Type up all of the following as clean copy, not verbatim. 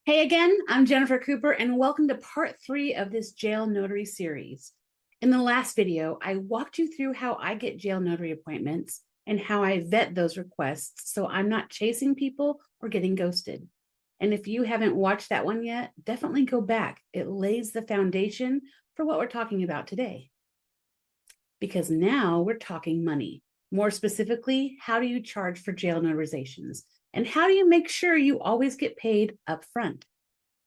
Hey again, I'm Jennifer Cooper, and welcome to part 3 of this jail notary series. In the last video, I walked you through how I get jail notary appointments and how I vet those requests so I'm not chasing people or getting ghosted. And if you haven't watched that one yet, definitely go back. It lays the foundation for what we're talking about today. Because now we're talking money. More specifically, how do you charge for jail notarizations? And how do you make sure you always get paid up front?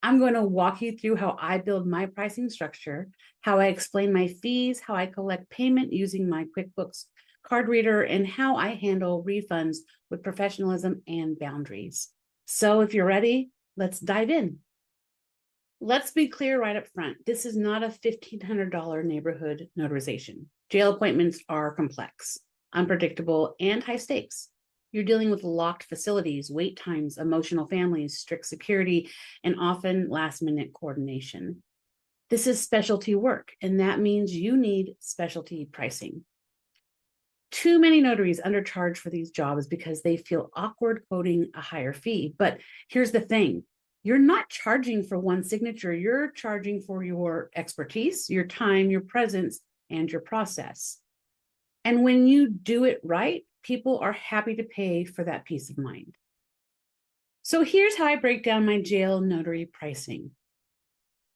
I'm going to walk you through how I build my pricing structure, how I explain my fees, how I collect payment using my QuickBooks card reader, and how I handle refunds with professionalism and boundaries. So if you're ready, let's dive in. Let's be clear right up front. This is not a $1,500 neighborhood notarization. Jail appointments are complex, unpredictable, and high stakes. You're dealing with locked facilities, wait times, emotional families, strict security, and often last-minute coordination. This is specialty work, and that means you need specialty pricing. Too many notaries undercharge for these jobs because they feel awkward quoting a higher fee. But here's the thing. You're not charging for one signature. You're charging for your expertise, your time, your presence, and your process. And when you do it right, people are happy to pay for that peace of mind. So here's how I break down my jail notary pricing.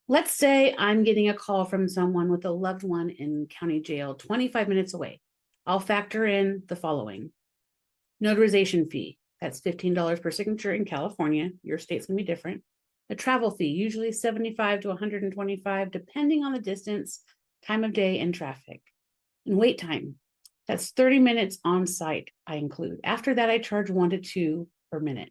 Let's say I'm getting a call from someone with a loved one in county jail 25 minutes away. I'll factor in the following. Notarization fee, that's $15 per signature in California. Your state's gonna be different. A travel fee, usually $75 to $125, depending on the distance, time of day, and traffic. And wait time, that's 30 minutes on site I include. After that, I charge 1 to 2 per minute.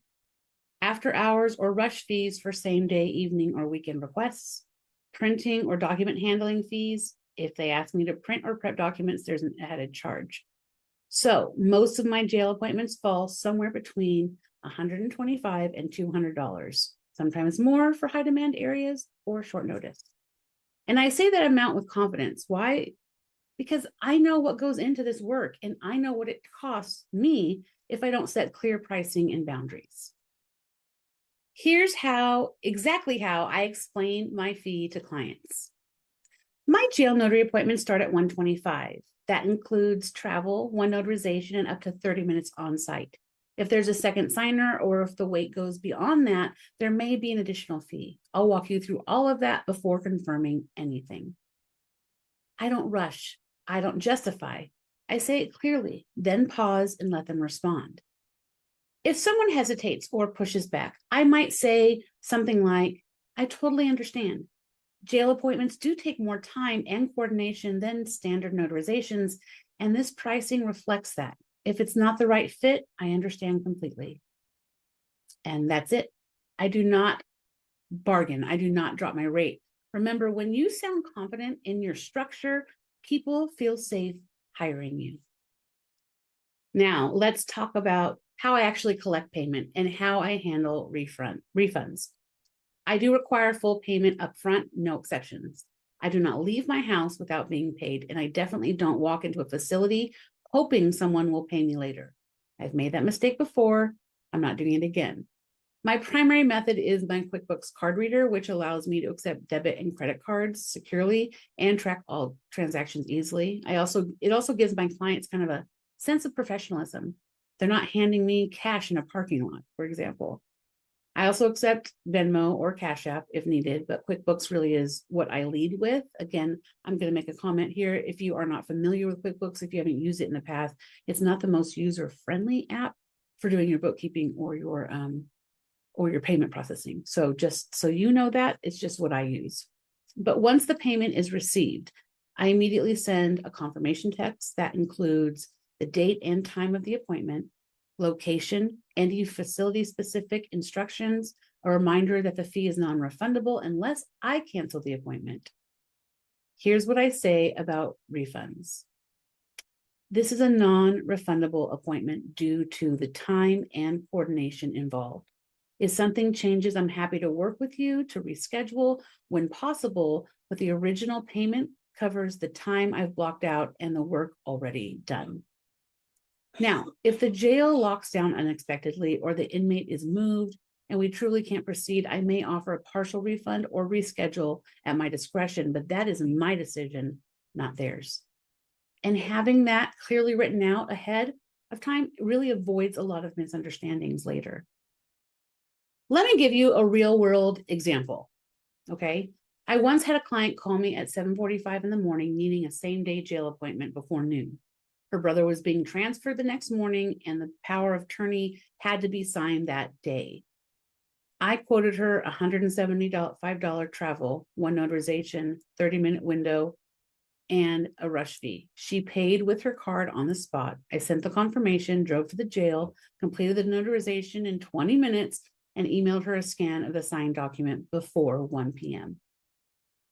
After hours or rush fees for same day, evening, or weekend requests. Printing or document handling fees. If they ask me to print or prep documents, there's an added charge. So most of my jail appointments fall somewhere between $125 and $200, sometimes more for high demand areas or short notice. And I say that amount with confidence. Why? Because I know what goes into this work and I know what it costs me if I don't set clear pricing and boundaries. Here's exactly how I explain my fee to clients. My jail notary appointments start at $125. That includes travel, one notarization, and up to 30 minutes on site. If there's a second signer or if the wait goes beyond that, there may be an additional fee. I'll walk you through all of that before confirming anything. I don't rush. I don't justify. I say it clearly, then pause and let them respond. If someone hesitates or pushes back, I might say something like, I totally understand. Jail appointments do take more time and coordination than standard notarizations, and this pricing reflects that. If it's not the right fit, I understand completely. And that's it. I do not bargain. I do not drop my rate. Remember, when you sound confident in your structure, people feel safe hiring you. Now, let's talk about how I actually collect payment and how I handle refunds. I do require full payment upfront, no exceptions. I do not leave my house without being paid, and I definitely don't walk into a facility hoping someone will pay me later. I've made that mistake before. I'm not doing it again. My primary method is my QuickBooks card reader, which allows me to accept debit and credit cards securely and track all transactions easily. It also gives my clients kind of a sense of professionalism. They're not handing me cash in a parking lot, for example. I also accept Venmo or Cash App if needed, but QuickBooks really is what I lead with. Again, I'm going to make a comment here. If you are not familiar with QuickBooks, if you haven't used it in the past, it's not the most user-friendly app for doing your bookkeeping or your payment processing. So just so you know that, it's just what I use. But once the payment is received, I immediately send a confirmation text that includes the date and time of the appointment, location, any facility-specific instructions, a reminder that the fee is non-refundable unless I cancel the appointment. Here's what I say about refunds. This is a non-refundable appointment due to the time and coordination involved. If something changes, I'm happy to work with you to reschedule when possible, but the original payment covers the time I've blocked out and the work already done. Now, if the jail locks down unexpectedly or the inmate is moved, and we truly can't proceed, I may offer a partial refund or reschedule at my discretion, but that is my decision, not theirs. And having that clearly written out ahead of time really avoids a lot of misunderstandings later. Let me give you a real world example, okay? I once had a client call me at 7:45 in the morning needing a same-day jail appointment before noon. Her brother was being transferred the next morning and the power of attorney had to be signed that day. I quoted her $175 travel, one notarization, 30-minute window, and a rush fee. She paid with her card on the spot. I sent the confirmation, drove to the jail, completed the notarization in 20 minutes, and emailed her a scan of the signed document before 1 p.m.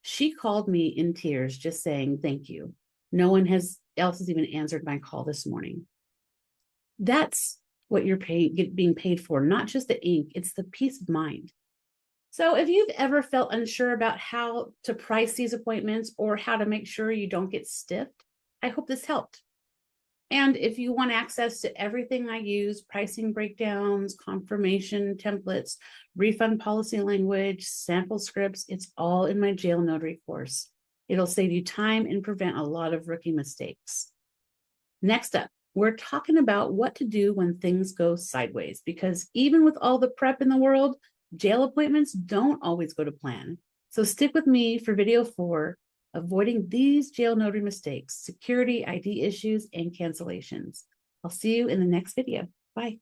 She called me in tears, just saying, thank you. No one else has even answered my call this morning. That's what you're being paid for, not just the ink, it's the peace of mind. So if you've ever felt unsure about how to price these appointments or how to make sure you don't get stiffed, I hope this helped. And if you want access to everything I use, pricing breakdowns, confirmation templates, refund policy language, sample scripts, it's all in my jail notary course. It'll save you time and prevent a lot of rookie mistakes. Next up, we're talking about what to do when things go sideways, because even with all the prep in the world, jail appointments don't always go to plan. So stick with me for video 4, avoiding these jail notary mistakes, security, ID issues, and cancellations. I'll see you in the next video. Bye.